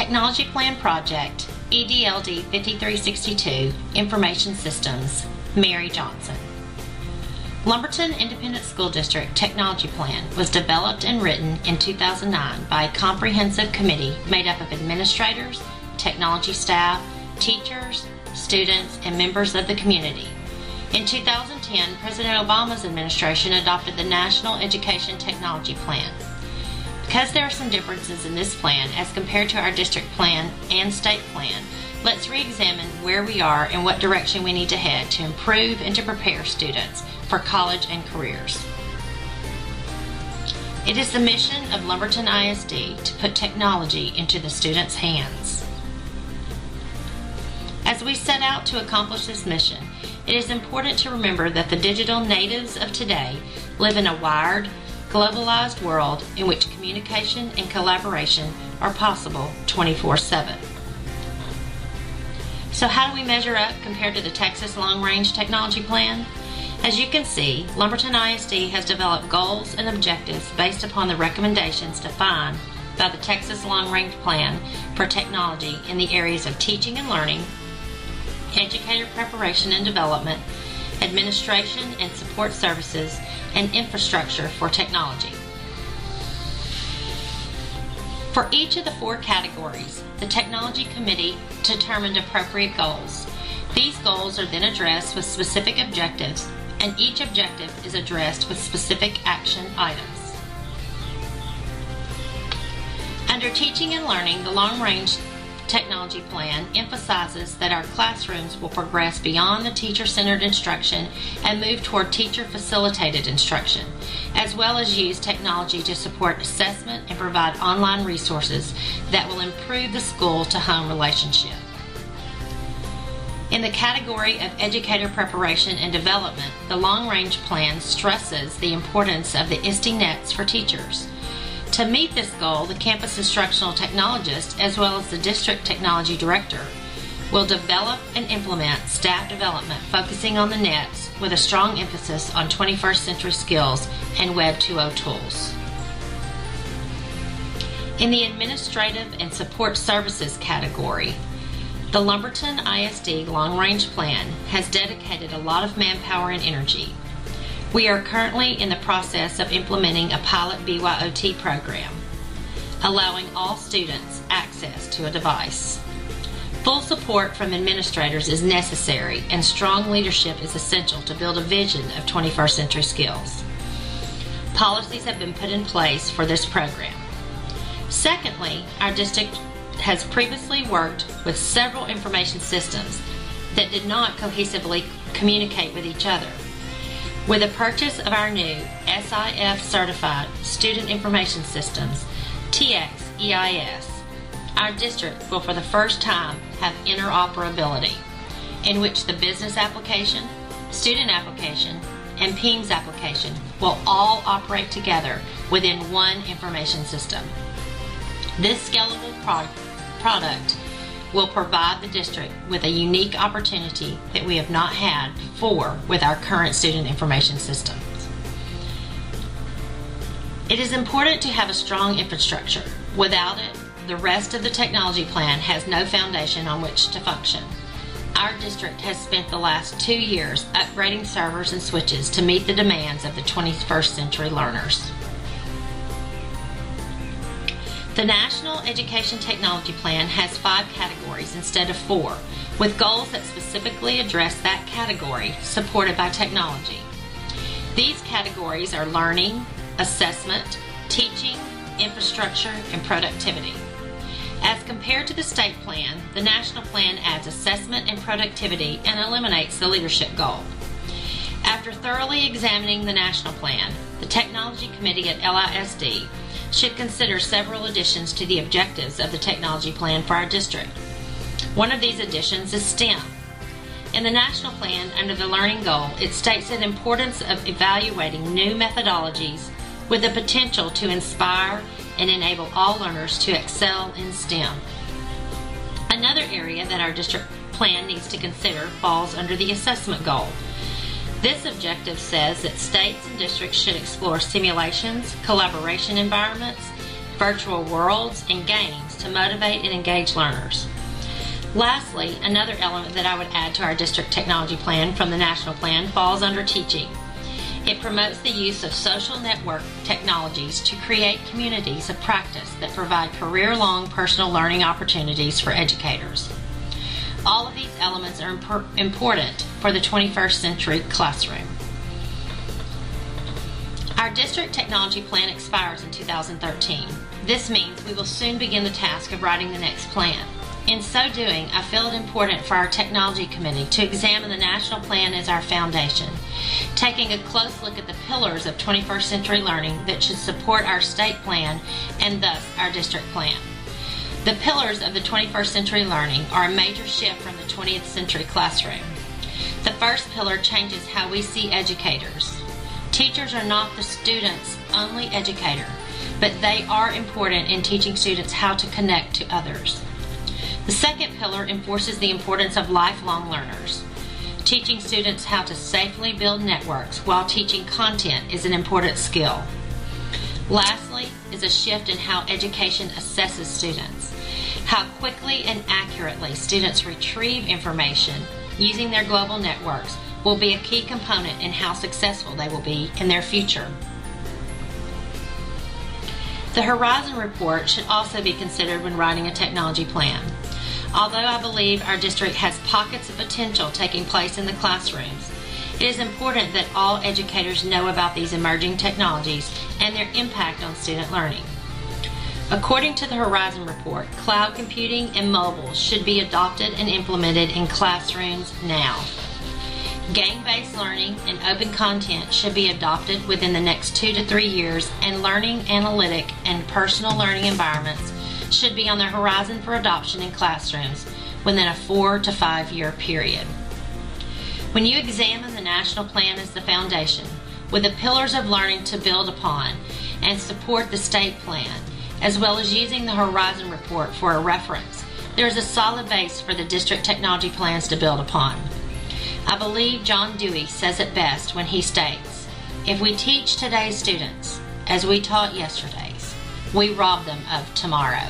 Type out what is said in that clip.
Technology Plan Project, EDLD5362, Information Systems, Mary Johnson. Lumberton Independent School District Technology Plan was developed and written in 2009 by a comprehensive committee made up of administrators, technology staff, teachers, students, and members of the community. In 2010, President Obama's administration adopted the National Education Technology Plan. Because there are some differences in this plan as compared to our district plan and state plan, let's re-examine where we are and what direction we need to head to improve and to prepare students for college and careers. It is the mission of Lumberton ISD to put technology into the students' hands. As we set out to accomplish this mission, it is important to remember that the digital natives of today live in a wired, globalized world in which communication and collaboration are possible 24/7. So how do we measure up compared to the Texas Long Range Technology Plan? As you can see, Lumberton ISD has developed goals and objectives based upon the recommendations defined by the Texas Long Range Plan for technology in the areas of teaching and learning, educator preparation and development, administration and support services, and infrastructure for technology. For each of the 4 categories, the Technology Committee determined appropriate goals. These goals are then addressed with specific objectives, and each objective is addressed with specific action items. Under Teaching and Learning, the Long Range Technology Plan emphasizes that our classrooms will progress beyond the teacher-centered instruction and move toward teacher-facilitated instruction, as well as use technology to support assessment and provide online resources that will improve the school-to-home relationship. In the category of educator preparation and development, the Long Range Plan stresses the importance of the ISTE nets for teachers. To meet this goal, the campus instructional technologist, as well as the district technology director, will develop and implement staff development focusing on the nets with a strong emphasis on 21st century skills and Web 2.0 tools. In the administrative and support services category, the Lumberton ISD Long Range Plan has dedicated a lot of manpower and energy. We are currently in the process of implementing a pilot BYOT program, allowing all students access to a device. Full support from administrators is necessary, and strong leadership is essential to build a vision of 21st century skills. Policies have been put in place for this program. Secondly, our district has previously worked with several information systems that did not cohesively communicate with each other. With the purchase of our new SIF certified Student Information Systems, TX-EIS, our district will for the first time have interoperability, in which the business application, student application, and PEIMS application will all operate together within one information system. This scalable product will provide the district with a unique opportunity that we have not had before with our current student information systems. It is important to have a strong infrastructure. Without it, the rest of the technology plan has no foundation on which to function. Our district has spent the last 2 years upgrading servers and switches to meet the demands of the 21st century learners. The National Education Technology Plan has 5 categories instead of 4, with goals that specifically address that category, supported by technology. These categories are learning, assessment, teaching, infrastructure, and productivity. As compared to the state plan, the national plan adds assessment and productivity and eliminates the leadership goal. After thoroughly examining the national plan, the Technology Committee at LISD should consider several additions to the objectives of the technology plan for our district. One of these additions is STEM. In the national plan, under the learning goal, it states the importance of evaluating new methodologies with the potential to inspire and enable all learners to excel in STEM. Another area that our district plan needs to consider falls under the assessment goal. This objective says that states and districts should explore simulations, collaboration environments, virtual worlds, and games to motivate and engage learners. Lastly, another element that I would add to our district technology plan from the national plan falls under teaching. It promotes the use of social network technologies to create communities of practice that provide career-long personal learning opportunities for educators. All of these elements are important for the 21st century classroom. Our district technology plan expires in 2013. This means we will soon begin the task of writing the next plan. In so doing, I feel it important for our technology committee to examine the national plan as our foundation, taking a close look at the pillars of 21st century learning that should support our state plan and thus our district plan. The pillars of the 21st century learning are a major shift from the 20th century classroom. The first pillar changes how we see educators. Teachers are not the student's only educator, but they are important in teaching students how to connect to others. The second pillar enforces the importance of lifelong learners. Teaching students how to safely build networks while teaching content is an important skill. Lastly is a shift in how education assesses students. How quickly and accurately students retrieve information using their global networks will be a key component in how successful they will be in their future. The Horizon Report should also be considered when writing a technology plan. Although I believe our district has pockets of potential taking place in the classrooms, it is important that all educators know about these emerging technologies and their impact on student learning. According to the Horizon Report, cloud computing and mobile should be adopted and implemented in classrooms now. Game-based learning and open content should be adopted within the next 2 to 3 years, and learning, analytic, and personal learning environments should be on the horizon for adoption in classrooms within a 4 to 5 year period. When you examine the national plan as the foundation, with the pillars of learning to build upon and support the state plan, as well as using the Horizon Report for a reference, there is a solid base for the district technology plans to build upon. I believe John Dewey says it best when he states, "If we teach today's students as we taught yesterday's, we rob them of tomorrow."